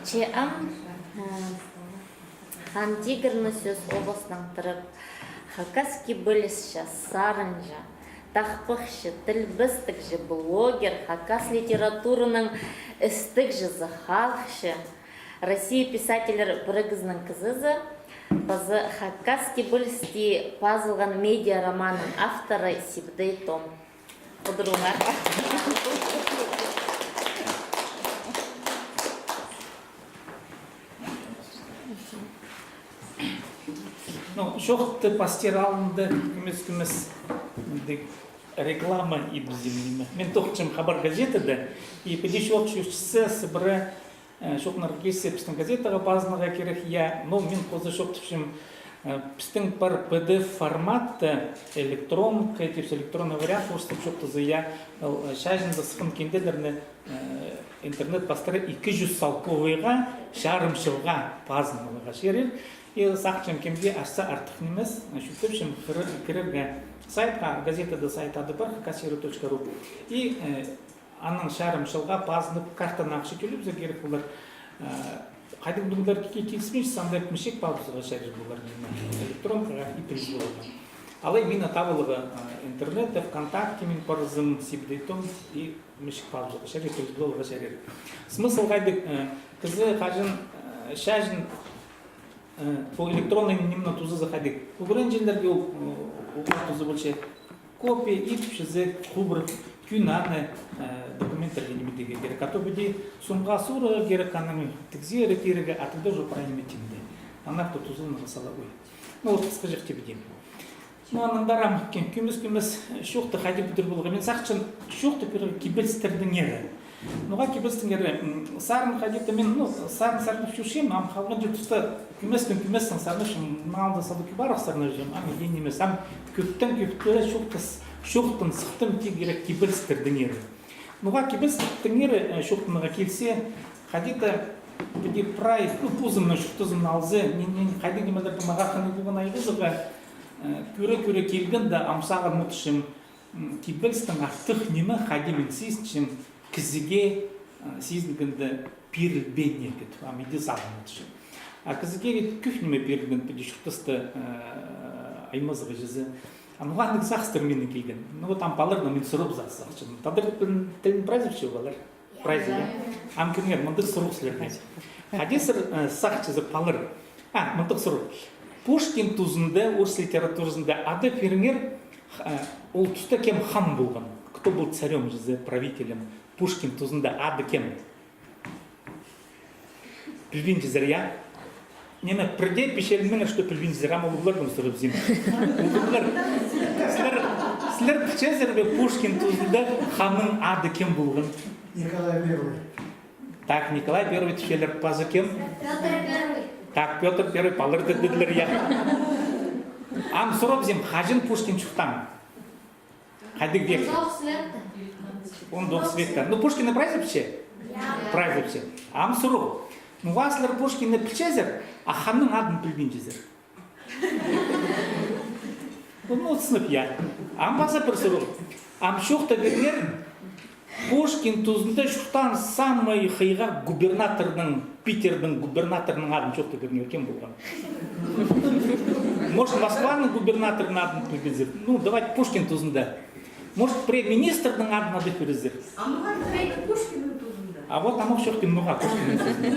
Чеам Хантигрны сөз областың тұрып, Хакаски білісші, сарынжа, тақпықшы, тілбістік жы блогер, Хакас литературының істік жызы халықшы, Россия писателер бірігізінің кізізі, базы Хакаски білісті пазылған медиа романның авторы Сибдей Том. Құдыруңа. Шоқты пастералынды күмес реклама и бізімдеймі. Мен тоқчым хабар газетеді, и пәде шоқ шөшісі сібірі шоқнар кесі пістің газетаға базынаға керек, мен қозы шоқ түпшім пістің бар PDF форматты электрон, электронный вариант, орыстып шоқтызы шайжында сықын кенделеріне интернет бастары 200 салковыға шарымшылға базынаға шерер. И сақчым кемде ашса артық немес, шүктіпшім кірерге сайтқа, газетада сайтады бар, хакасиру.ру. И аның шарымшылға базынып картаны ақшы келіп, зір керек болар. Қайдың бұлдар келісмеш, сандай мүшек балбызыға шәрір болар. Электронкаға и приз болады. Алай мені табылығы интернетті, ВКонтакте мен парызым Сибдейтон и мүшек балбызыға шәрір, приз болуға шәрір. Смысл қайдық, кізі қажын шәжін по электронной немного тузы заходить. У гранжелерге у тузы больше копии и пшизы хубр кюнаны документы не медиге керек. А то буде сумга сура керек канами текзире киреге, а тогда уже правильно тимде. Она кто тузы на салавой. Ну вот скажи тебе день. Ну анан дарам күміс шуқты ходить бутыр булга. Мен сақчын шуқты пер кибельстердің ері. Нуға кибельстердің ері. Сарын ходить мен сарын шушим, ам халган жетусты күместің сарнышым малды саду кибаров сарнышым, ам ен емес, ам көттен шуқтын сықтым керек кибельстердің ері. Нуға кибельстердің ері шуқтыныға келсе, ходита bude прайс, пузымны шуқтызын алзы, мен қайды кемелерді мағақыны бұғын айғызыға көре келген да амсаған мұтышым кибельстің артық немі қайды мен сейістішім кізіге сейіздігінді перілбенне кетіп, амеде саған мұтышым. А кізіге күхнеме перілген педі шуқтысты аймазығы жызы. Ануғандық сақстырмені келген. Вот ампаларына мен сұрып зақсақшым. Тадыр тілін прайзывшы олар. Прайзывы. Амкіріңер, мұндық сұрық сілеріне. Хадесір сақчызы палыр. Мұндық сұрық. Пушкин тузында, орыс литературасында ады періңер, ол тұста кем хан болған. Кто был царем жызы, правителем? Пушкин тузында ады кем? Білбен жызыр, я? Неме бірде пешеліммен, что білбен жызыр, ама ұлғылардың сұрып зем. Ұлғылар. Сілер пішезірбе Пушкин тузында ханның ады кем болған? Николай I. Так, Николай I тішелер пазы кем? Петр I. Так, Петр I палыр деділер я. Ам сұрып зем, хажын Пушкин шуқтан. Хайдық век. Он двух света. Ну, Пушкина празднипше? Празднипше. Ам сұрып. Ну, васлар Пушкина пішезір, а ханның адын білбен жезір. Ну, сынып я. Ам баса бір сұрып. Ам шуқта бернер, Пушкин тузында шуқтан самый хыйға губернаторның, Питердің губернаторның адын шуқта бернер кем болған? Может, Москваның губернаторның адын білбезір? Ну, давайте Пушкин тузында. Может, премьер-министрдің адын ады березір? А мұған қайды Пушкинның тузында? А вот амық шоқтың мұға Пушкинның тузында.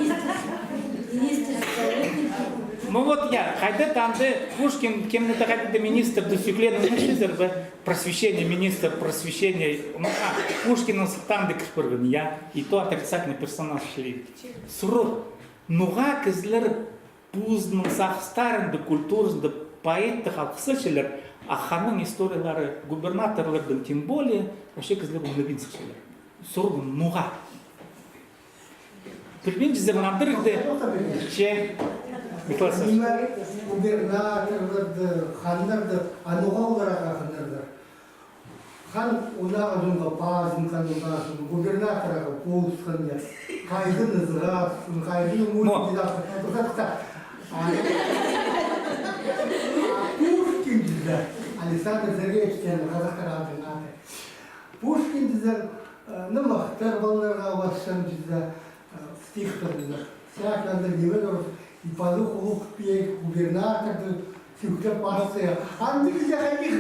Ну вот я, қайды тамды Пушкин, кемді қайды министр досюкленің мүшезір бі, просвещение, министр просвещения. Пушкинның сықтанды кірпіргін, я, и то отрицательный персонаж шли. Сұрып, нуға кізлер пузның сақстарынды, культурында, поэтті қалқысы шелер, а ханның историялары губернаторлардың тем более, вообще кізлер ұлыбин сықшелер. Сұрып, нуға. Білбен жізерін андырықты, ше, губернаторларды, хандарды, ануға оларға хандарды. Хан онаға жонға пазын қандылғасын, губернаторға полысқан, қайдың ызғасын, қайдың мұнтыдасын. Пушкин жізді, Александр Заречкин, қазақтар атын аты. Пушкин жізді, нымақтар балаларға басшан жізді. стихтарды. Всякanda немен и подуху губернаторды сюктер пассы. Анды где ходил?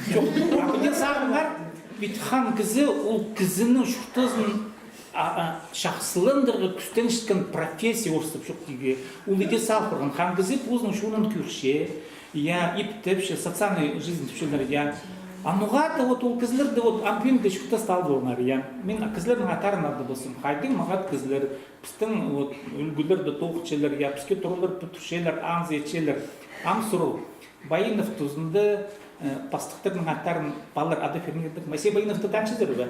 Жоқ, абыден сағынар, бит хан кізі, ол кізінің шұқтызын шақсылындырғы күстен ішкен профессия орыстып жоқ деге. Ол еде салпырған. Хан кізі пұзның шуынан көрше, я иптепше, социальный жизнь түпшелер, я. Ануғаты вот ол кізлерді вот ампинді шұқта сталды олар, я. Мен кізлердің атарын арды болсын. Қайдың мағат кізлер, пістің вот үлгілерді тоқытшелер, я, піске тұрылыр пүтіршелер, аңыз етшелер, ам сұрыл. Байынов тұзынды пастықтардың аттарын балар ады фермердік. Мәсе Байыновты таншызыр бі?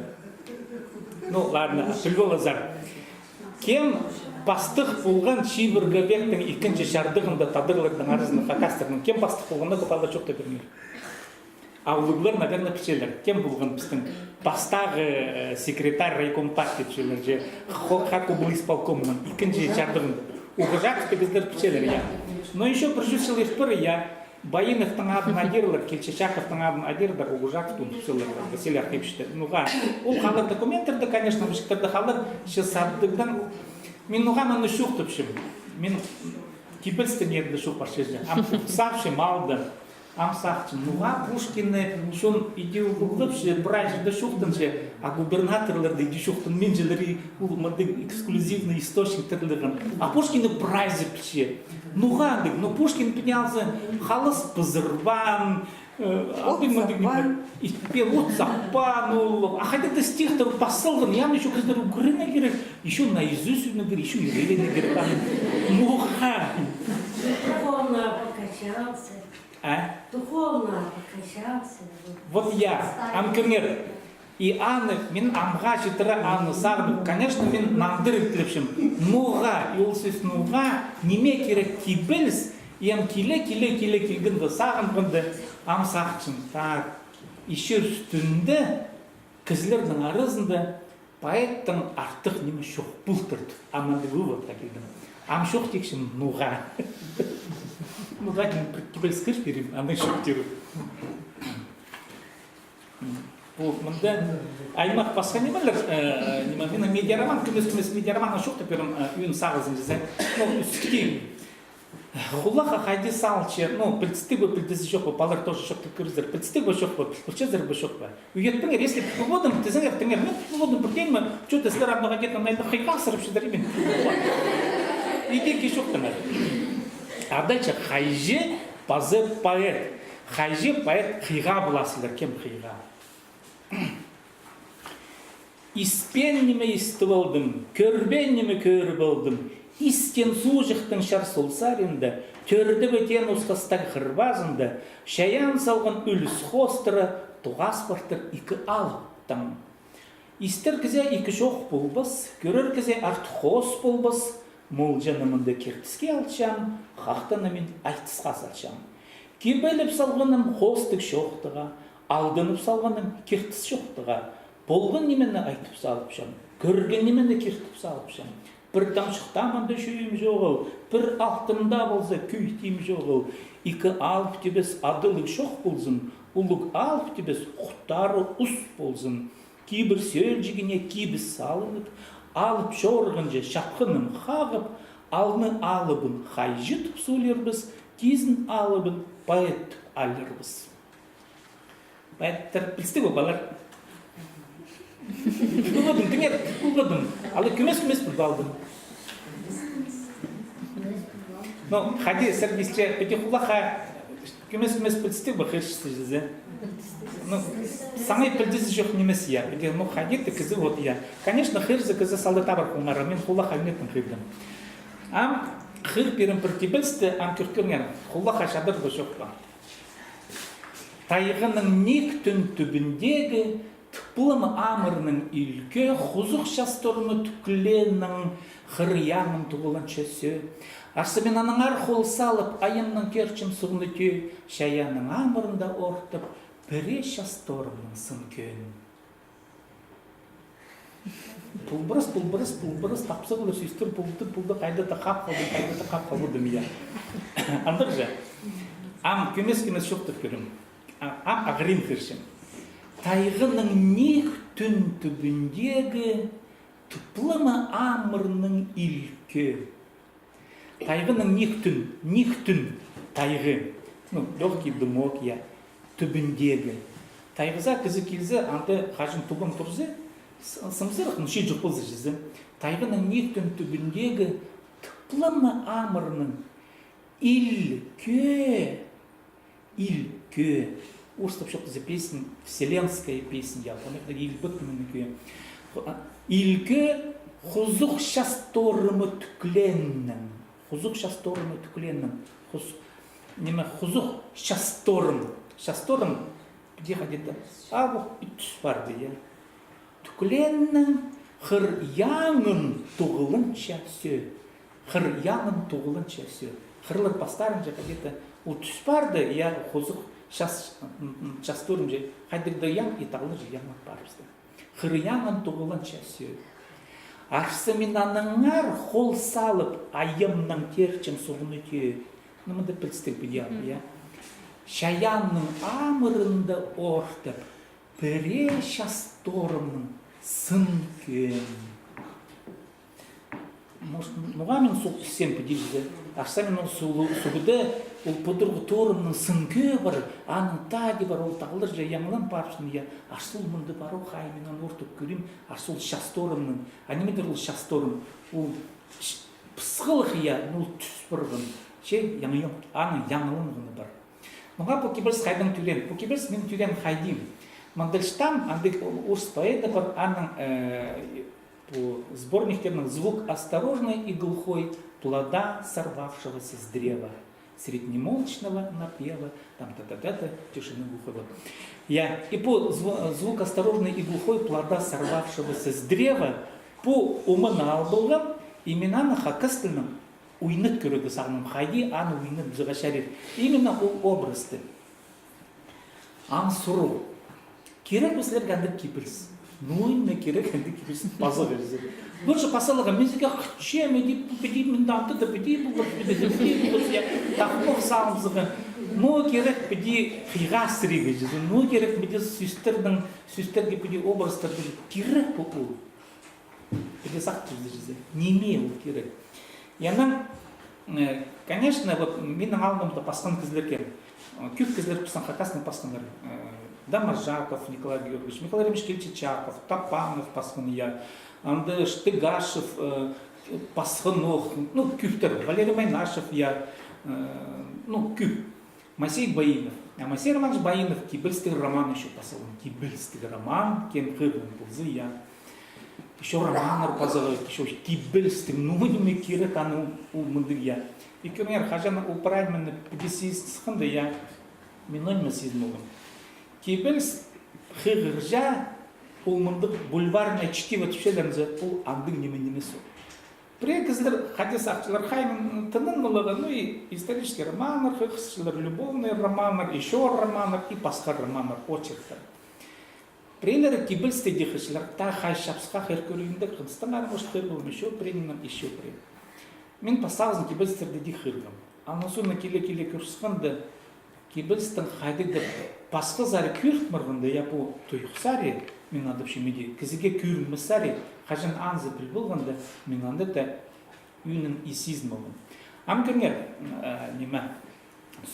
Ну, ладно, Пүлгол-Азар. Кем пастық болған Шибіргебектің екінші шардығында тадырлардың арызының хакастырының кем пастық болғанда бұқалда жоқ та бермейді. Аулығылар, наверное, пішелер. Кем болған біздің пастағы секретарь райком партия пішелер же хаку был исполкомның екінші шардығында. Уғыжақ біздер пішелер, я. Но еще прожившил их пыры, я. Байыновтың адын адерлер, Келчешаковтың адын адерлер, Уғыжақтың пішелер, Василий Архипшті. Нуға, ол қалыр документерді, конечно, вышықтырды қалыр, шесаддығдан. Мен нуға мәні шуқ түпшім. Мен кибельстен ерді шуқ паршежі. Ам сақшым алды. Ам сақшым. Нуға Пушкинны шон иде ұғылыпшы, бір жерді шуқтыншы, а губернаторларды иде шуқтын мен желері ұлмады эксклюзивный источник тірлігін. А Пушкинны прайзы піші. Нуға дық, но Пушкин пінялзы қалыс пызырван, пел от запан, а хотя ты стих-то посылған, я еще қазір үгіріне керек, еще наизусть үні керек, еще үйрелене керек. Нуға. Духовно покачался. А? Духовно покачался. Вот я, амкемер. И Анны, мен амға жетірі Анны сағынып, конечно, мен нандырып тіліпшім. Нуға, елсіз нуға, неме керек кибеліс, ем келе келгінді сағынғынды, ам сақчым. Так, еще үстінде кізлердің арызында поэттің артық неме шоқ бұлтырды. Аманды вывод такидым. Ам шоқ текшім нуға. Нуға кибеліс кірш берем, аны шоқ теру. Мында аймақ басқа немелер, мен медиароман, күмес медиароман ашоқ теперім үйін сағызын жезе. Үстікейм. Хулаха хайди салчы, пілтісті бі пілтісі жоқ бі, балар тоже жоқ түкіріздер, пілтісті бі жоқ бі, пілтісіздер бі жоқ бі. Үйетпіңер, если пілводым, тізіңер, тіңер, мен пілводым бірдеймі, что-то сілер абнаға кетім, найда хайқа сырып шыдар емен. Идеки жоқ тіңер. А дальше хайжы пазы поэт. Хайжы поэт қиға бұласылар, кем қиға? Испеннеме исті болдым, көрбеннеме көрі болдым. Истен сужықтың шар солсарында, төрді бөтен ұстастан қырбазында, шаян салған үліс хостыры, туғас бартыр икі алыптам. Истер кізе икі жоқ болбас, көрір кізе арт хос болбас, мол жанымында кертіске алчам, қақтанымен айтысқа салчам. Кебеліп салғаным хостық шоқтыға, алдынып салғаным кертіс шоқтыға, болғын немені айтып салыпшам, көрген немені кертіп салыпшам. Бір тамшықтамында шүйім жоғыл, бір алтымда болса күйтім жоғыл. Икі алып тебес адылық шоқ болсын, ұлық алып тебес құттары ұс болсын. Кейбір сөлжігіне кейбіз салынып, алып жорғынже шапқыным қағып, алны алыбын қайжытып сөйлербіз, кезін алыбын поэт алырбыз. Поэттер білсті бұл балар. Бұлғадым, тіңер, бұлғадым. Алы көмес бұлғалдым. Хади, сәргесче, пәте құлаға көмес білсті бұл қыршысы жүзі. Самай пілдізі жоқ немес я. Пәте, хади, ты кізі вот я. Конечно, қырзы кізі салды табар құлғара, мен құлаға үнетін қырдым. Ам қыр перім бірті білсті, ам көркірген, құлаға шадыр бұл жоқ ба. Тайғының нек түн түбіндегі Тыпылым амырның үлке, хұзық шастырны түкіленің қырияның тұғылын чөсі. Арсымен аның арқол салып, айымның керчім сұғыны түй, шаяның амырында ортып, біре шастырның сын көн. Пұлбырыс, тапсығылы сүйістір пұлды қайдата қап қалудым я. Андыр жа? Ам көмес шоқтыр көрім. Ам ағырин кіршім. Тайғының нек түн түбіндегі Тұплымы амырның илкі. Тайғының нихтүн тайғы. Ну, легкий дымок, я. Түбіндегі. Тайғыза кізі келзі, анты қажын тұбын тұрзы, сымзырық, мүші жұпылзы жызы. Тайғының нихтүн түбіндегі тұплымы амырның илкі. Урстап шоқты песня, вселенская песня, я помню, илкі хұзық шасторымы түкленнің. Хұзық шасторымы түкленнің. Хұзық шасторым. Шасторым, где ходит-то? А вот и түспарды, я. Түкленнің хыр яңын тұғылынша сө. Хыр яңын тұғылынша сө. Хырлар постарым же ходит-то. У түспарды, я хұзық шасторым же. Хайдырда яң и тағылы же яңын парызды. Хыр яңын тұғылынша сө. Арсаминаныңар хол салып айымның терчім сұғыны түйе. Ну, мы да представь, я. Шаянның амырында ортып, піре шасторымның сын көн. Мұғамен сол сен педежді. Арсамен ол сұғыды, ол бұдырғы торымның сын кө бар, аның таги бар, ол тағылыр жа яңылан паршын, я. Арсул мұнды бар, ол қайменен ортып көрім, арсул шасторымның. Анемедер ол шасторым, ол пысқылық, я, ол түспіргін. Аның яңылын ғыны бар. Мұға покебірс қайдың түрен. Покебірс мен түрен қайдым. Мандельштам, андық орыс поэда бар, аның по сборниктерінің звук осторожный и глухой плода, сорвавшегося с древа, среднемолчного напева, там та-та-та-та, тишины глухой. И по звук осторожный и глухой плода, сорвавшегося с древа, по умынал болған, имена хакастылның уйнат көреді сағының қайди, аны уйнат бұзыға шәрет. Именно ол образды. Аң сұру. Керек өсілер кәндік кепілс. Нойны керек кәндік кепілсін пазы берізі. Лучше пасалыға, мен зіге қытше, мен педи, мен дамты да педи бұлғыз, тақпық сағымзығы. Но керек педи қиға сірегі жызы. Но керек педи сүстерге педи образдарды керек бұл. Педи сақты жызы. Неме ол керек. Яна, конечно, вот менің алдымда пасқан кізлерге, көп кізлер пасан хакасының пасқандар. Дамажаков Николай Георгиевич, Михаил Ремич Кельчичаков, Тапанов пасқан я, Анды Штыгашев пасқанох, ну, көптер, Валерий Майнашев я, ну, көп. Масей Баинов. А Масей Романович Баинов, кибельский роман еще пасқан. Кибельский роман, кем хырын бұлзы я. Еще романдар пазалайды, еще кибельстің, ну, не керек аны ұлмынды я. И, кемер, хажаны ұлпырайменді педесистықынды я, мен ойма сезім олым. Кибельс хығыржа ұлмындық бульварына чтиво түшелерінзі ұл андың немен-немесі. Прекізлер, хадис ақчылар қаймын тынын ұлығы, ну, и исторический романар, хығысшылар, любовный романар, еще романар и пасқа романар, очерктар. Прейлері кибельсті дехішілер, та қай шапсқа қайыр көрігінде қынстың әрі мұшты қайыр болым, еще прейнінен, еще прейн. Мен пасағызын кибельстерді дехіргім. Анысуына келе-келе көрсіқынды, кибельстің қайдыды пасқы зары көртміргінді, я бұл тұйықсари, мен адыпшы меде, кізіге көрінмісари, қажын анзы біл болғынды, мен аңды да үйінің исизм болым. Ам көріңер, неме,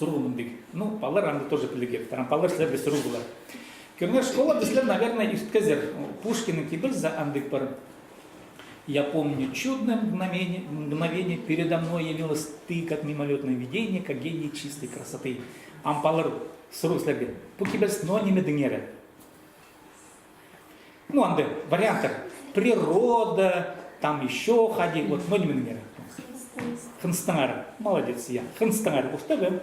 сұрғымын дег. Ну, балар аңды тоже білігер, балар сілерді сұрғылар. Кемер школа беслер, наверное, ирткезер. Пушкин и Кибельза андык пар. Я помню чудное мгновение, передо мной явилась ты, как мимолетное видение, как гений чистой красоты. Ампалар сру слегер. По Кибельс, но не меденера. Ну, анды, вариантер. Природа, там еще ходи, вот, но не меденера. Хынстыңар. Молодец, я. Хынстыңар. Уж тебе.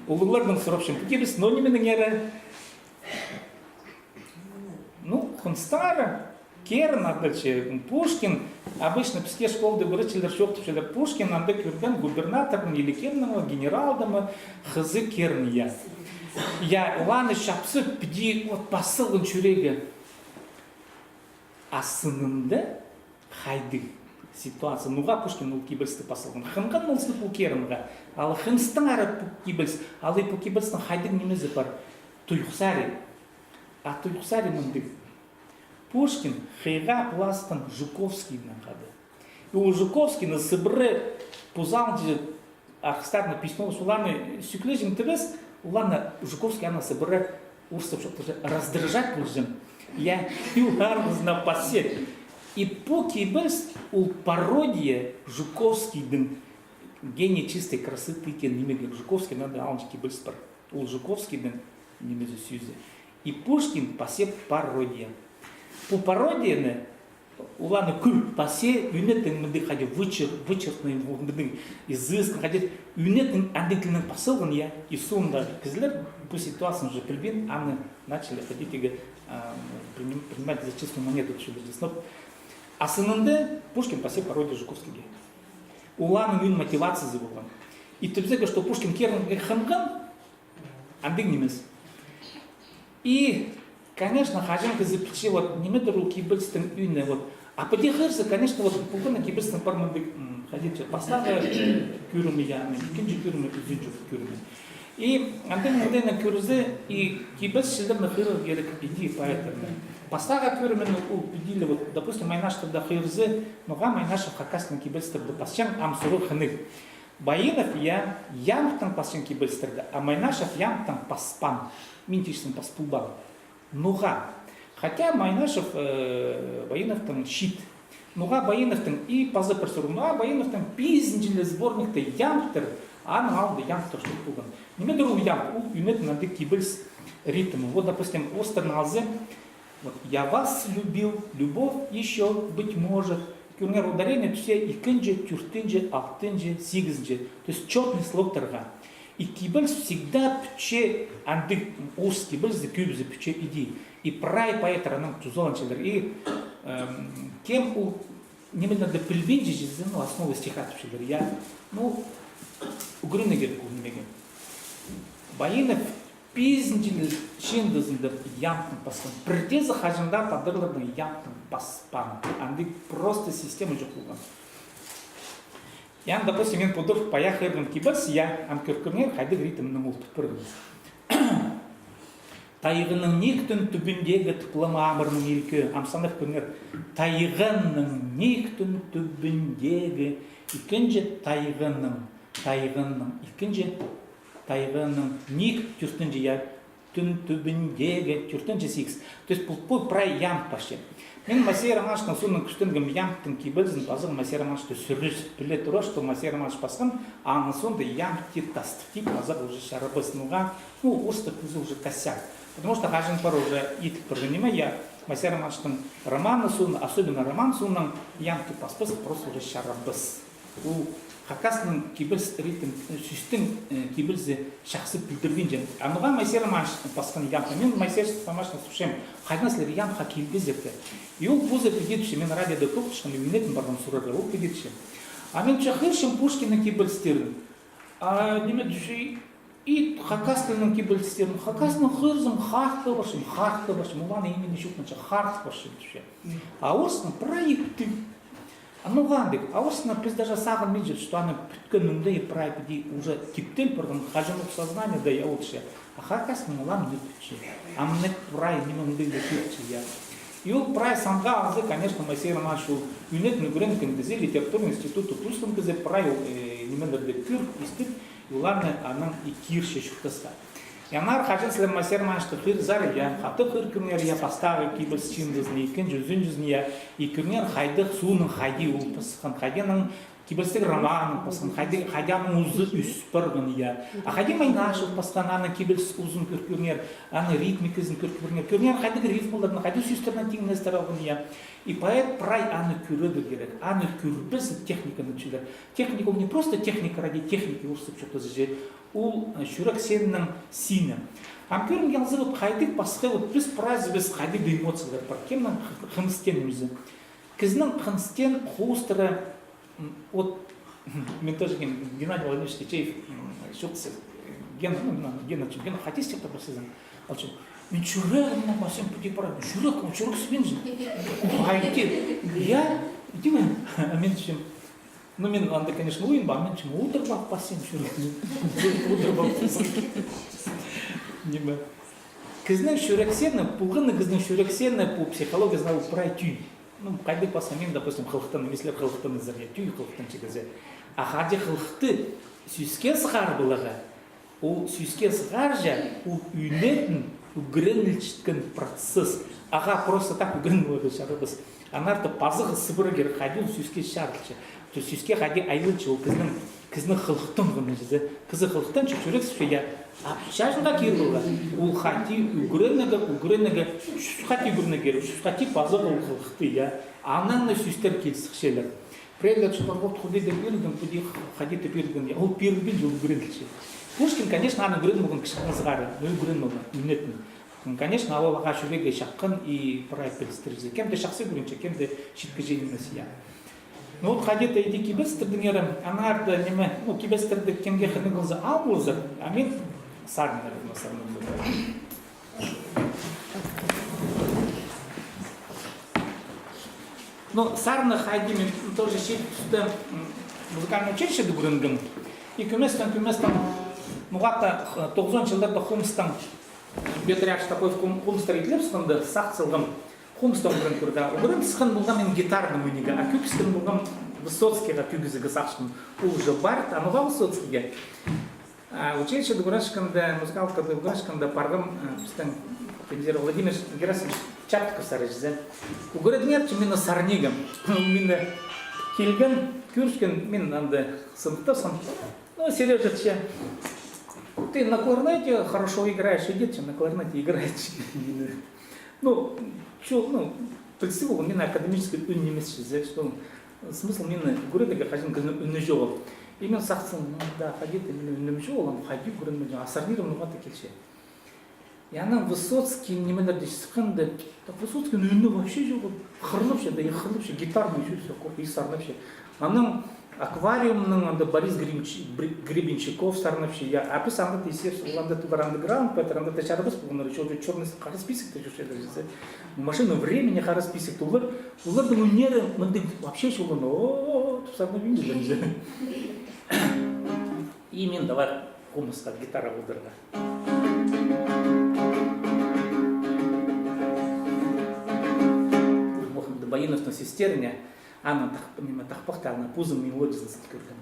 Улыглардың сұрапшым. По Кибельс, но не меденера. Ну, Хунстара, Керн, Пушкин, обычно пске школды вырычылар шоқтышылар Пушкин, анда көрген губернаторын или кернного генералдама хызы керния. Я ланы шапсы пди вот посылын чүрегі. Асынында қайды ситуация. Нуға Пушкин ол кибельсті посылын. Хынған олсыны бұл кернға. Ал хынстың ары кибельс, ал и бұл кибельстің қайды немезі бар. Туйықсари. А туйықсари мұндық. Пушкин хейга пластан Жуковский нахады. И у Жуковский на сыбры пузанды архистарно письмо суланы сюклежин тевес, улана Жуковский она сыбры урсов что-то раздражать нужен. Я югарно пассет. И поки бес у пародия Жуковский дым гений чистой красоты кен немеге Жуковский надо алчки быстро. У Жуковский дым немеге сюзе. И Пушкин пассет пародия. По пародии уланы күл пасе юнеттен мындай хади вычеркнуй мындай изыскан хади юнеттен андекленен посылган я и сонда кизлер по ситуации уже прибин они начали ходить и принимать за чистую монету чудо здесь. А сынында Пушкин пасе пародия Жуковского. Уланы юн мотивация забыван. И ты знаешь, что Пушкин керн хамган андек немец. И конечно, хажанка запечи вот немедленно руки быстро юны вот. А подехерся, конечно, вот пукана киберстен пармандык ходить. Поставка кюрми я, кинжи кюрми кюзинжу кюрми. И антен модена кюрзе и киберс сидер на хирр герек иди поэтому. Поставка кюрми у пидили вот, допустим, майнаш тогда хирзе, но га майнаш в хакас на киберстер до пасчан амсуру хны. Баинов я ямтан пасчан киберстерда, а майнашев ямтан паспан, минтишен паспулбан. Нуга. Хотя Майнашев Баинов там щит. Нуга Баинов там и паза персору. Нуга Баинов там пиздили сборник то ямтер, а нуга да ямтер что пуган. Немедленно ям, юнет на дикибельс ритм. Вот, допустим, Остерналзе. Вот я вас любил, любовь еще быть может. Кюрнер ударение все и кенджи, тюртенджи, автенджи, сигзджи. То есть четный слог торга. И кибельс всегда пче андык ус кибельс за кюбзе пче иди. И прай поэтра нам тузоланчелер. И кем у немедленно до пельбинджи ну основы стиха тучелер. Я ну угрынегер кунмеген. Баинов пиздили чиндазында ямтын паспан. Бірде захажында падырлардың ямтын паспан. Андык просто система жоқ болған. Я, допустим, мен подур пояхырдым киберс, я амкөркөрнер хайдык ритмның ултып бірдім. Тайығының нектін түбіндегі тұплама амырның елкі, амсанық көрнер. Тайығының нектін түбіндегі, икінже тайығының, икінже тайығының нек түртінже я, түн түбіндегі, түртінже сикс. То есть бұл прай ям паще. Мен масера маштың суның күштінгім ямтың кибелзін базың масера машты сүріш біле тұра, что масера маш пасқан, аңын сонда ямты тастыки базық уже шарабысынуға, ну, орысты күзі уже косяк. Потому что хажин пару уже итк программа, я масера маштың романы суның, особенно роман суның ямты паспыс просто уже шарабыс. У хакасның кибелз ритм сүстің кибелзі шақсы білдірген жен. Ануға масера маш пасқан ямты. Мен масера маштың сушем, хайнаслер ямха килгізепті. И ол поза педетші, мен радиода тоқтышқын, үйінетін барған сұрарға, ол педетші. А мен чахыршым Пушкина кибелстерін. А неме дүші, и хакаслының кибелстерін. Хакаслының хырзым харты башым, уланы имені шукнанша харт башым дүші. А орсының проекты. Ну гандик, а орсына біз даже сағын менжет, что аны бүткенінде и проекты уже типтел бірдің хажымық сознание да я отшы. А хакаслының улан не бүтші. А мне прай немінде де бүтші я. И ол прай самға азы, конечно, масера машу юнетный гренкен дезе, литературный институт туслым дезе прай немендерде кюр, истык, и уланы анын и кирше шуктаска. И анар хажын слем масера машу хыр зар я, хаты хыр кюрнер я поставы кибелс чиндызны, икен жүзін жүзін я, и кюрнер хайдық суының хайди ол пасқан, хайденің кибелстік романын пасқан, хайдяның ұзы үспіргін я. А хайди майнашыл пасқан, аны кибелс ұзын кюрнер, аны ритмикізін кюрнер, кюрнер хайдық рифмаларын, хайди сүстернен теңнестер алғын я. И поэт прай аны күреді керек, аны күрбіз техниканы түшілер. Техника, не просто техника ради техники ұрсып что-то зажет, ол жүрек сенінің сині. Амкөрін ялзы вот хайдық басқа, вот біз прайзы біз хайдық эмоциялар бар. Кемнің хынстенімізі. Кізнің хынстен қуыстыры, вот, мен тоже Геннадий Владимирович Кичеев, шоқсы, Гена, хотите что-то просызын? Алчу, мен жүрегімнің басым пүте барады, жүрек сібен жын. Хайдық, я, деме, мен түшем, ну, мен, анда, конечно, ойын ба, мен түшем, отырбақ басым жүрегімнің, отырбақ басым. Неме. кизнең шүрексене, пулгыны кизнең шүрексене по психологии знал прай тюй. Ну, кайды пасамин, допустим, хылхтан, мислер хылхтан изерге, тюй хылхтан чигезе. А хади хылхты сүйске сығар бұлығы. Ол сүйске сығар жа, ол үйнетін, үгіренілчіткен процесс. Аға просто так үгіренілігі шарыбыз. Анарты пазығы сыбырыгер хади сүйске шарылчы. То сүйске хади айылчы, ол кізінің хылхтан ғыны жезе. Кізі хылхтан чүрек сүйе. А шашынға кейлуға. Ол хади үгіренігі, шүсқати үгіренігер, шүсқати пазығы ол хылхты, я. Анаңны сүйстер келсіқшелер. Предлет, что он ходи до пирген, ходи ходить до пирген, он пирген жил грынчи. Пушкин, конечно, она грын могон кшакан згары, но и грын могон, үнетн. Конечно, ала лага шурега шаккан и проект перестрижи. Кем-то шахсы грынчи, кем-то щитка жени насия. Ну вот ходит эти кибестердингеры, она арда неме, ну кибестерды кемге хыны гылза алгылза, а мен сарнер насарнер. Ну, сарны хайдимен тоже шейтті музыкальный училище дүгірінгім. И күместен, мұғатта 90 жылдарда Хумстан бетряч такой Хумстар итлепсканды сақсылғым Хумстан үрін көрді. Үрін сықын бұлған мен гитарным өнеге, а күпістің бұлған Высоцкийға күгізігі сақшым. Ол же бард, а мұға Высоцкийге. Училище дүгірашканды, музыкалка дүгірашканды парғым біздің Владимир Герасимович Чапков сарыжды. Угород нет, именно сарнигом. Именно келген, күршкен, мен анда сыныптасым. Ну, Сережа, ты на кларнете хорошо играешь, иди, чем на кларнете играешь. Ну, представил, мне на академической университете, что смысл мне города ходил, когда унижал. Именно сахцем, да, ходит, именно унижал, он ходил, а сарнигом, ну, вот такие все. И она Высоцкий немного дисциплинды, так Высоцкий, ну вообще же хрнувший, да и хрнувший, гитарный все, и сарнувший. Она аквариумный, да Борис Гребенщиков сарнувший, я описал это естественно, ланда туда андеграунд, поэтому анда тачар бас, он решил черный харасписик, ты что это машина времени харасписик, улар думаю нервы, мы вообще что ну, тут сарна видели. И именно давай хумуска гитара ударга. Боинов на сестерне, она мимо тахпахта, она пузом и лодится с открытым.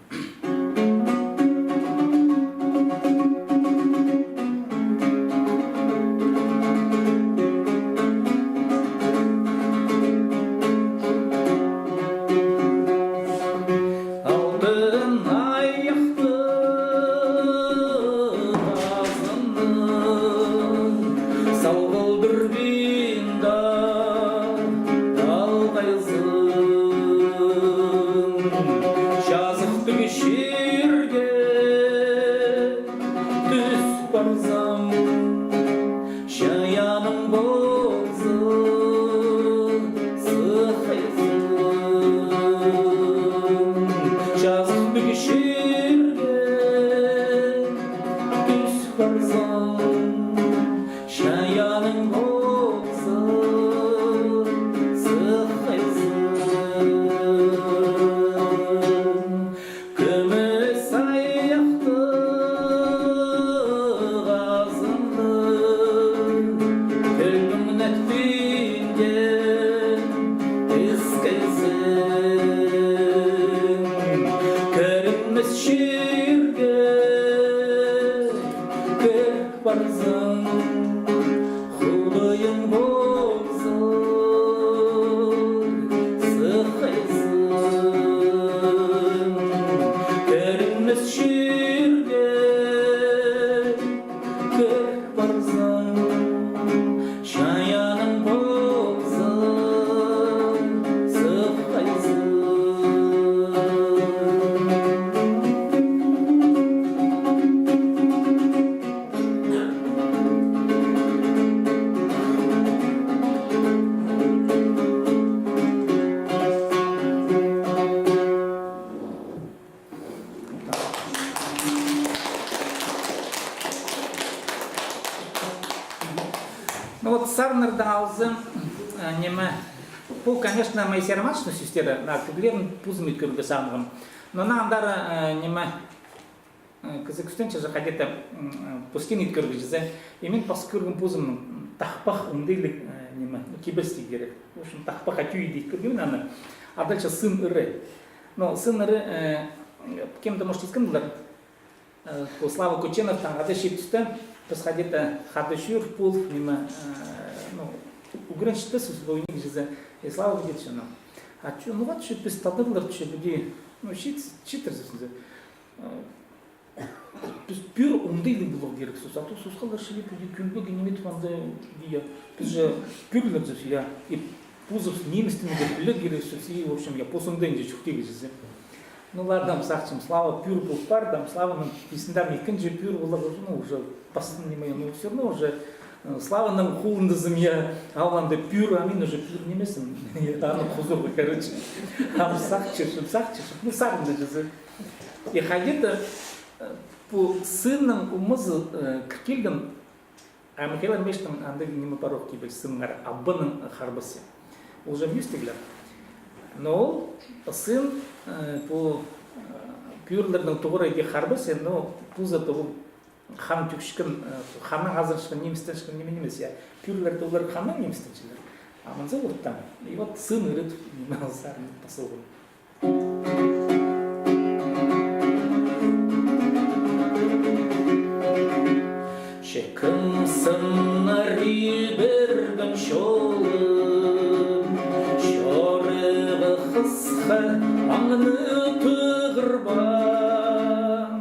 Ну вот Сарнер даалзы неме, бұл, конечно, мои сермачны сестері, на күглерін пузым өткіргі саңғым. Но на андары неме, кізі күстенші же қадеті пустин өткіргі жезе, и мен пасы көргім пузымның тахпах умдейлик неме кибести керек. В общем, тахпах атюй дейт көрген аны. А дальше сын ыры. Но сын ыры кем-то может искать, по Слава Кученов там ады шептісті, біз қадеті хадышур пул неме угрыншты с войны жиза и Слава где что нам. А что, ну вот что без тадырлар что люди, ну читер здесь. Biz pür umdaydı bu gerek sus. Atı sus kalır şey bu külbü nimet vandı diye. Biz pürler de ya. И пузов немецкими герек sus и в общем я посунденде чухти гизем. Ну ладно, сахчим Слава пюр был пардам, Славаның песендам екінші пюр было уже последний но все равно уже Славаның хулында земля, аланда пюр, а мен уже пюр немесім. Аны хузуры, короче. А сахчиш, ну сағында жазы. И ходит по сынның умызы кіркелген, а Михаил Мештің андығы неме парох кейбіл сынғар, аббының харбасы. Ол же мюстеглер. Но сын по пюрлердің тұғыры еде харбасы, но пуза тұғы хан түкшікін, ханның азыр шықын, немістен шықын неме немес, я. Пюрлер тұғылар ханның немістен шықын. А манза ұрттан. И вот сын ұрыт неме алсарын посылғын. Шекім сынары біргім шолым, шорығы қысқы аңны тұғырбан,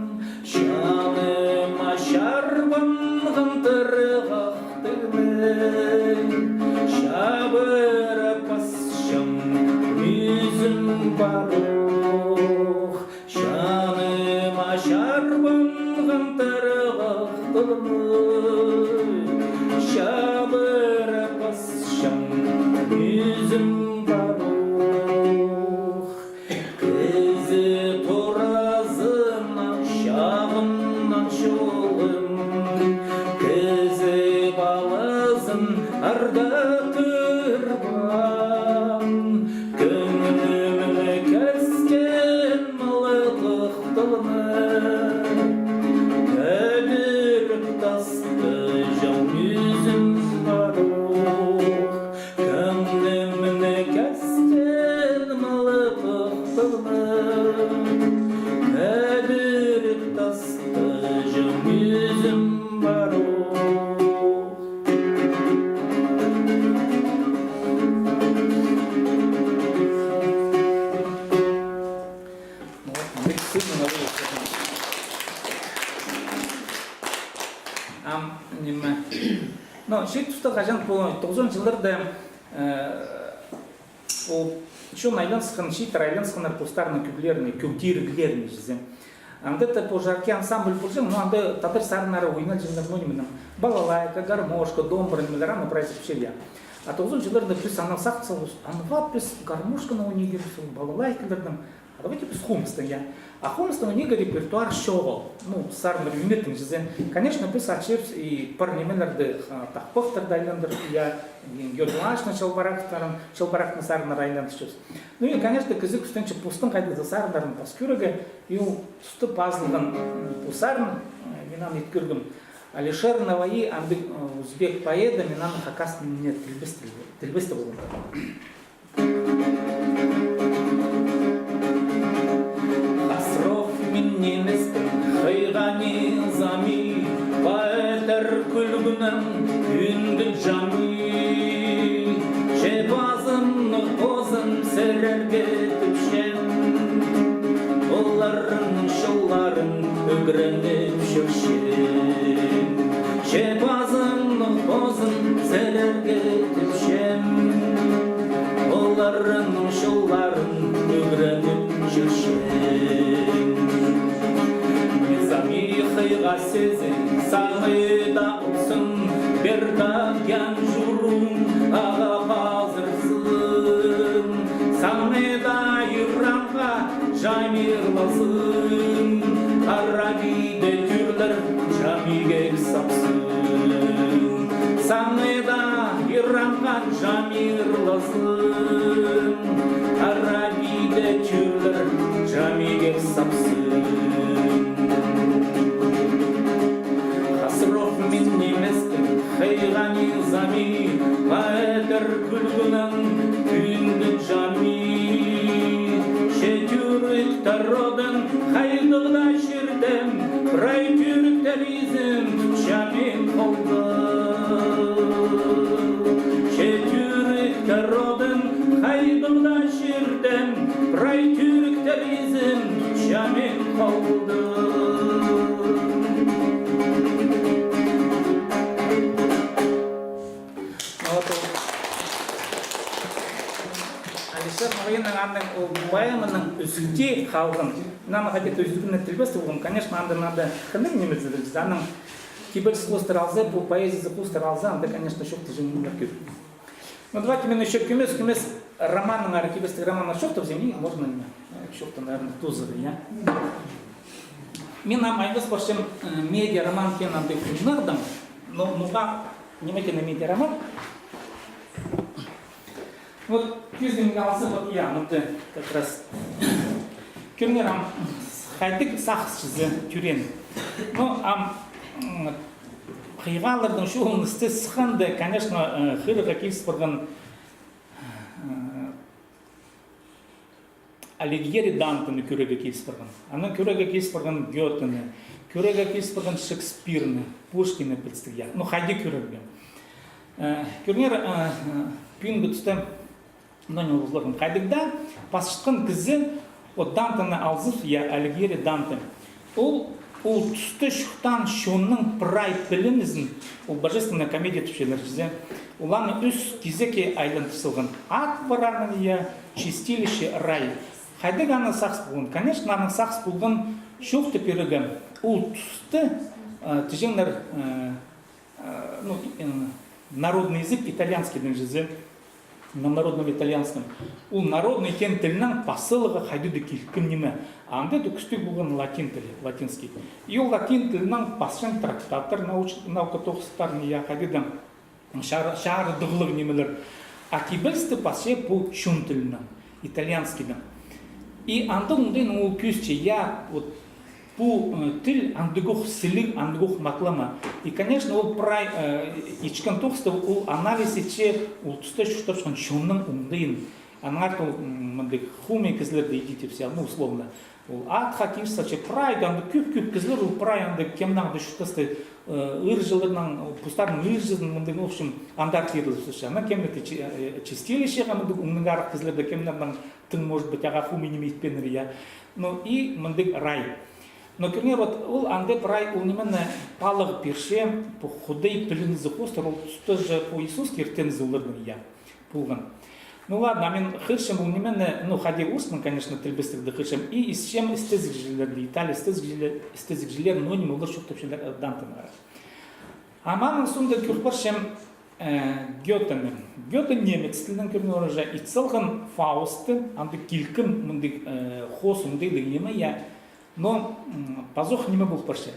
шаным ашарбан ғынтырғақтығын, шабыры пасшым үзім барух, шаным ашарбан ғынтырғақтығын, şabır pasşam yüzüm baruch kızı torazından şağımdan şolum kızı balazın arda tırban gönlümü kesken malıqtığını öbür tastı yüzüm baruch, gönlümne kestin malıqtığını, öbür tastıcım yüzüm baruch. Но шет тұста қажан по 90 жылдарда еще найланскан шит райлансканар постарны күблерни күптирглерни жизем. Анда по жарке ансамбль пожим, но анда татар сарнары ойнал жиндар нонимынан балалайка, гармошка, домбрын милараны прайсып шелья. А 90 жылдарда плюс анал сақсал, анва плюс гармошка на унигер, балалайкалардан. А давайте без хумстан я. А хумстан у них репертуар шоу, ну, сармар юнитин жизен. Конечно, писать чепс и парнеменларды тахпохтар дайландыр, я йодулашна шалбарак на сармар айланд чепс. Ну и, конечно, кызык устенче пустын кайды за сармарын паскюрага, и усты пазлыган пусарн, минан иткүргім. Алишер Наваи, анды узбек поэда, минан хакас мне тельбесті болынды. Неместің қайғани зами, поэтер күлгінім үнді жами. Шепазымны қозым сәрерге түпшен, оларын шолларын үгірініп жүршен. Шепазымны қозым сәрерге түпшен, оларын шолларын үгірініп жүршен. Қиға сезен сағыда ұлсын, бердаган жұрым аға қазырсын. Самеда иранға жамирласын, арабиде түрлер жамиге сапсын. Самеда иранға жамирласын, арабиде түрлер жамиге сапсын. Min nimestin, xeyrani zami родын қайдығда жүрдім, бірай түріктелізім шамен қалды. Четүрікті родын қайдығда жүрдім, бірай түріктелізім шамен қалды. Алишер Мағайынның андың байымының үзінде қалғын. Наны қадет өзігінің тілбесті болғын. Конечно, андың қының немізді. Аның кибель слостер алзы, бұл поэзиясы слостер алзы, анда, конечно, шоқты жеңілер көп. Но давайте мен еще кемес романның, архивистік романның шоқты взем, можно шоқты, наверное, тузыры, я? Мен айғыз башым медиа роман кен андай құнырдым, но мұға немеке на медиа роман. Вот көздің алсы вот я, мұнды как раз көрнер қайдық сақсызы түрен. Но қиғалардың шоуын істе сықанды, конечно, қырыға келіс бұрған Алигьери Дантыны көреге келіс бұрған. Аны көреге келіс бұрған Гётені, көреге келіс бұрған Шекспирны, Пушкины представия. Ну, қайды көреге. Көрнер пүйін бұтысты мұнын ұлғылығын қайдықда пасышқын кізі от Дантыны алзып, я Алигьери Данты. Ол түсті шықтан шонның прай білімізін, ол божественная комедия түпшелер жүзе, оланы үз кезеке айлантысылған. Ат баранын я чистилище рай. Қайдық аны сақс болған? Конечно, аны сақс болған шоқты перігі. Ол түсті түжеңлер народный язык итальянскийдің жүзе, на народном итальянском. Ол народный кен тілінің посылығы қайдыды келкім неме. Аңды дүкісті болған латин тілі, латинский. И ол латин тілінің пасшын трактаттар, наука тоқыстарын я қайдыды шағырдығылығы немелер. А кибельсті пасше бұл шун тілінің, итальянскийдің. И аңды ұндайын ол көзче, я вот бұл тіл аңдығық сілік, аңдығық маклама. И, конечно, ол прай ичкан тоқысты, ол анализ етше, ол түсті шуштапшын шунның ұндайын. Аңар ол хумен кізлерді едете все, ну, условно. Ол атқа кейшса, че прай, аңды көп кізлер, ол прай аңды кемнаңды шуштасты ыржылырынан, пустардың ыржылырынан, мұндың, в общем, андар керіліп сөші. Ана кемнеті чистилище, мұндың арық кізлерді кемнаңдан тың, может быть, аға хумен емейтпенір, я. Ну, и мұндың рай. Но, көрнер, ол аңды прай, ол немені палық перше, по худей пілінізі қостыр, ол тоже по Иисуске ертенізі олырдың, я, пулған. Ну ладно, мен хыршым ол немені, ну, хади устный, конечно, тілбістікді хыршым, и с чем эстезик жилерді, Италия эстезик жилер, но не могла шоқ төпшелер дантынары. А мамын сонда көрпаршым Гётені. Гёте немец тілдің көрнер уже, и цылғын Фаусты, анды килкім, мұнды хос, мұнды неме, я, но пазох неме бұл парше.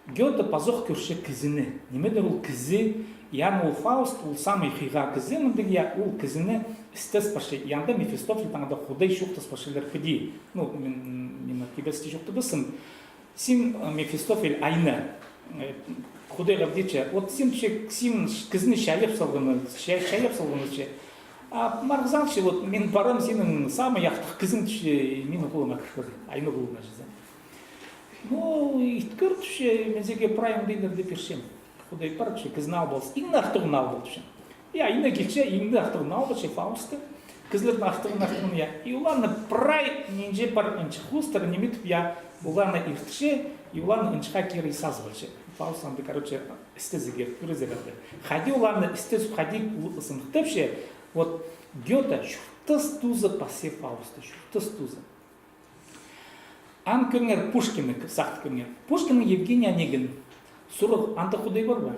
Гёте пазох көрше кізіні. Немедер ол кізі, яны ол Фауст, ол самый хиға кізі, мұндың я ол кізіні істес парше. Янда Мефистофель таңда худай шуқтас паршелер піди. Ну, мен кебесті шуқты бісім. Син Мефистофель айны. Худай ғабдече. Вот син кізіні шәлеп салғыны ше. А марғзаншы, вот мен барам сенің самый яқтық кізін түше, мен қолыма кірді. Айны қолыма жүзі. Ну, иткер түше, мензеге прайым дейдерді першем. Худай пар түше, кізін ал болсы. Иңді ақтығын ал болды түше. Я иңді келше, иңді ақтығын ал болды, Фаусты. Кізлердің ақтығын, я. И уланы прай, ненже пар үнчі хустар, неметіп, я уланы иртше, и уланы үнчіға кері сазывальше. Фауст анды, короче, істезіге, көрезерді. Хади уланы істезіп, хади сындықтепше, вот Гёте шүртіс тузы пасе Фаусты, шүртіс тузы. Ан көрнер Пушкины, сақты көрнер. Пушкины Евгений Онегин. Сұрық, анты құдай бар ба?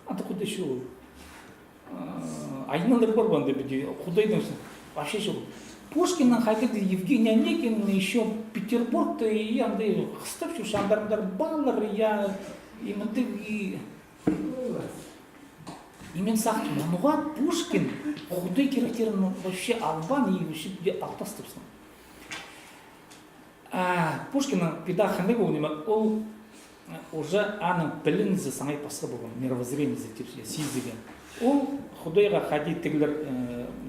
Анты құдай шу. Айналар бар ба, құдайдың вообще шу. Пушкиннің қайтыды Евгений Онегин еще Петербургта, и андай қыстап шу, шандарымдар балар, я имінді, и мен сақты, мануға Пушкин құдай керектерін вообще албан, и вообще алтастыпсын. Пушкинның педаханы болуыма, ол уже аның білінізі саңай пасыр болған, мировоззрениесі тепсе, сезіген. Ол Худайға хади тегілер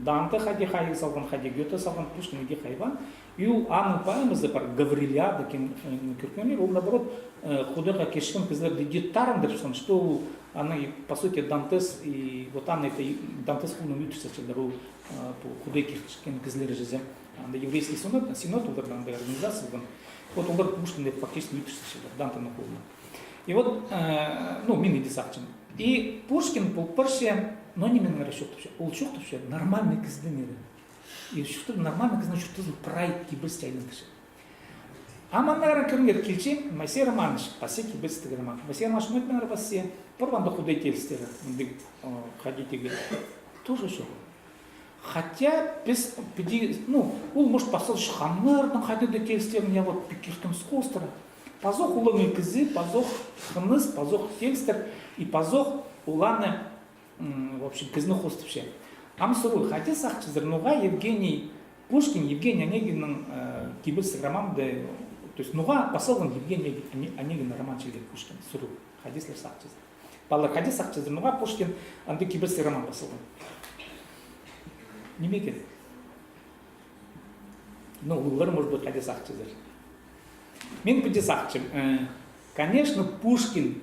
Данте хади хай салган, хади Гёте салган, Пушкин иди хайван. И у аның поэмасы бар Гаврилиада кен көркемлер, ол наоборот художка кешкен кызлар дидиттарын деп сон, что она по сути Дантес и вот она это Дантес хулын ütүсө чылдар ол худой кешкен кызлар жизе. Анда еврейский синод олардан андай организация болгон. Вот олар Пушкин деп фактически ütүсө чылдар Дантени хулын. И вот, ну, мен иди сакчын. И Пушкин бұл бірше, но не менің расчет вообще. Ол шоқ вообще нормальный кыздың еді. И шоқты нормальный кыздың шоқтызын прайд кибіс жайлын кіші. Аманнағырын көрінгер келче, Майсей Романыш, пасе кибіс тігірман. Майсей Романыш мөтмен арбасе, бірванда худай телістері, ходитеге, тоже шоқ. Хотя, без, ну, ол может посыл шықанлардың ходиды телістерін, я вот пикертім сқостыра. Пазох уланы кызы, пазох хыныз, пазох текстер и пазох уланы, в общем, кызны хостовше. Амсуру, хотя сахчизер, нуга Евгений Пушкин, Евгений Онегинның кибірсі романды, то есть нуга посылған Евгений Онегин романчылы Пушкин, суру, хадислер сахчизер. Балар хадис сахчизер, нуга Пушкин, анды кибірсі роман посылған. Неме керек? Ну, улар может быть хадис сахчизер. Мен пуде сақчым. Конечно, Пушкин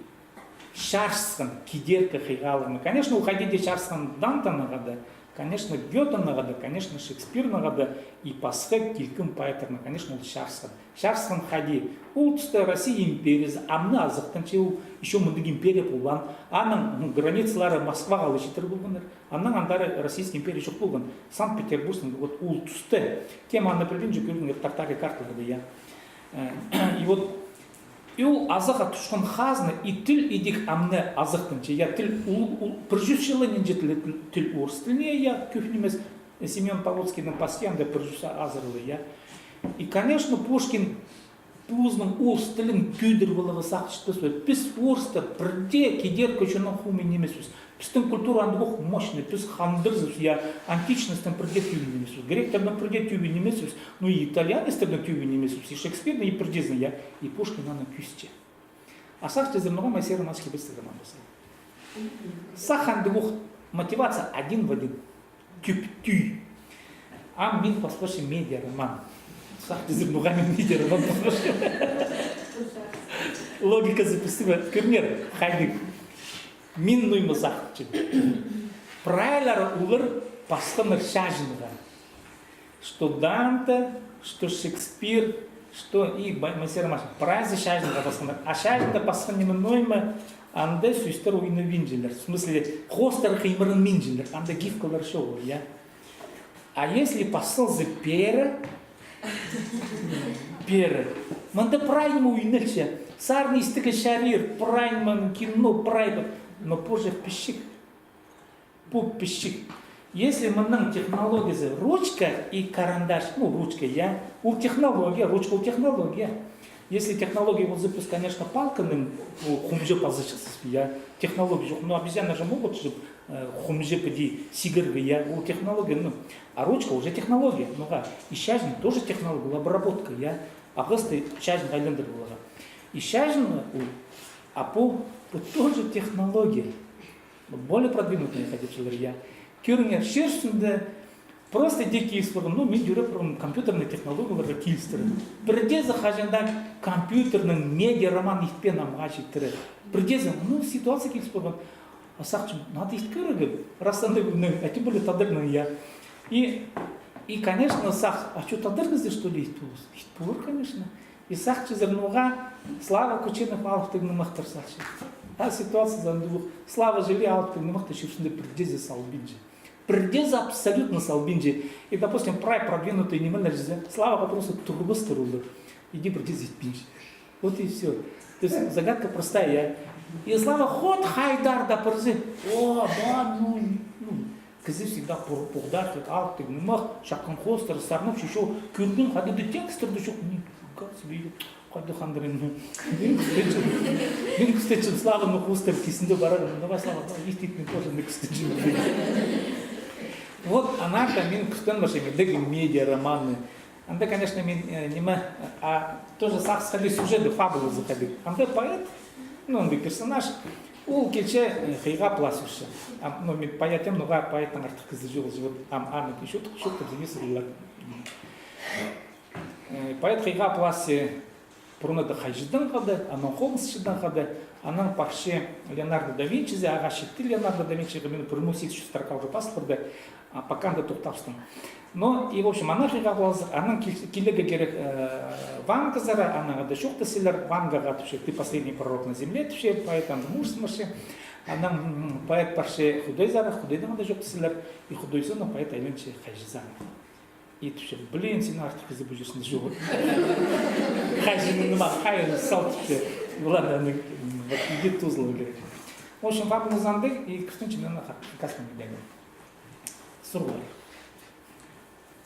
шарсқан кидерка хигалыны. Конечно, уходите шарсқан Дантанағады, конечно, Гётанағады, конечно, Шекспирнағады и пасхы килкім поэтерны, конечно, ол шарсқан. Шарсқан хади. Ол тұста Россия империясы, амны азықтанчы ол еще мұндық империя болған. Аның границалары Москваға лышытыр болғандар. Анның андары Российский империя жоқ болған. Санкт-Петербургтың вот ол тұсты. Тема аны білген же көрген тартары карталады, я. И вот ил азыға тұшқан хазны и тіл идик амны азықтынчы. Я тіл прожүшілі ненже тіл орыс тіліне, я көфнемес Семен Павловскийдің постоянно прожүші азырлы, я. И, конечно, Пушкин пузның орыс тілін күйдір болығы сақшықты сөз. Біз орысты бірде кедер көшінің хумен немесіз. Біздің культура андығық мощный, біз хандырзыз, я античностың бірде түйбін немесіз. Гректердің бірде түйбін немесіз, ну и итальянестердің түйбін немесіз, и Шекспирдің и бірдезін, я, и Пушкин аны күсте. А сақшы зірнуға Майсей Романский бізді роман басылы. Сақ андығық мотивация один в один, түйп-түй. А мен послушай медиа роман. Сақ зірнуға мен медиа роман послушай. Логика записывая, көрмер, хайдық. Мин нуймы сақчы. Прайлары улыр пастыныр шажынға. Что Данте, что Шекспир, что и Майсей Романыш. Прайзы шажынға пастыныр. А шажынға пастынымы нуймы анда сүйстер ойны винжелер. В смысле, хостар хаймырын минжелер. Анда гифкалар шоу, я. А если посылзы перы, манда прайнымы уйнылча. Сарный стыка шарир, прайнымы кино, прайнымы. Но позже в пищик. Если мы нам технология ручка и карандаш, ну ручка я, у технология, ручка у технология. Если технология вот запуск, конечно, палками, хумже позычился, я технология, ну обезьяны же могут, чтобы хумже поди сигарга, я у технологии, ну, а ручка уже технология, ну да, и щажин тоже технология, обработка, я, а просто щажин гайлендер была. И щажин, а по тоже технология, более продвинутые ходячие я. Кюрнер шерстінде просто дикие споры, ну мен жүріп компьютерные технологияларға келістірі. Бірде захажанда компьютерның медиа роман ихпен амғачы тірі. Бірде ну ситуация келіс болған. А сақчым, надо ихт көрігі, расында бұны, а тем более тадырның я. И конечно, сақ, а что тадырғызды, что ли, ихт болыр, конечно. И сақчы зірнуға Слава Кученов алыптығыны мақтыр сақчы. А ситуация зандух. Слава жили алыптығыны мақтыр шершінде бірдезе салбинжи. Бірдезе абсолютно салбинжи. И, допустим, продвинутые немелер жизнь. Слава просто турбыстыр улыр. Иди бірдезе пинжи. Вот и все. То есть загадка простая. И Слава ход хайдар да пырзы. О, да, ну. Кызы всегда пугдар, алыптығыны мақ, шаққан хостар, сарнып, еще көрдің, хадыды текстырды жоқ. Как себе қойды қандырын. Мен күстечін Славаны хостар кесінде барады. Давай, Слава, естейтін тоже не күстечін. Вот она-то мен күстен башымедегі медиа романы. Анда, конечно, мен неме, а тоже сақ сқады сюжеты, фабулы заходы. Анда поэт, ну, анда персонаж, Ол кече хыйга пласушы. Но мен паятем, но паяттан артық кізі жол живот. Амын кешет, шот кізі сырылар. Паят хыйга пласе пұрнады хайжыдан қады, анан Холмсшыдан қады, анан пақше Леонардо да Винчизе, аға шетті Леонардо да Винчиге мені приносит şu строкалды паспорды, паканда тоқтапстым. Но и в общем, она хыйга плазы, анан келеге керек Ванга зара, она да шоқты селер, Ванга гатуше, ты последний пророк на земле, туше, поэтам муж смыше, анан поэт пақше худой зара, худойдан да шоқты селер, и худойсы, но поэт айленче хайжызан. И туше, блин, сен артық кізі бұжысын жоқ. Хайжының нұма, хайын сал туше, бұлардан ет тузылы керек. В общем, вабын ұзанды, и күстінші мен қаспен бедегі. Сұрлар.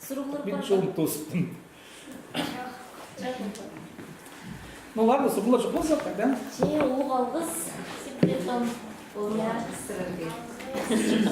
Сұрлар Мен бар. жоғын тосыптым. Ну ладно, сұрлар жоқ болса, тогда. Че, оғалғыз, секретом. Сыры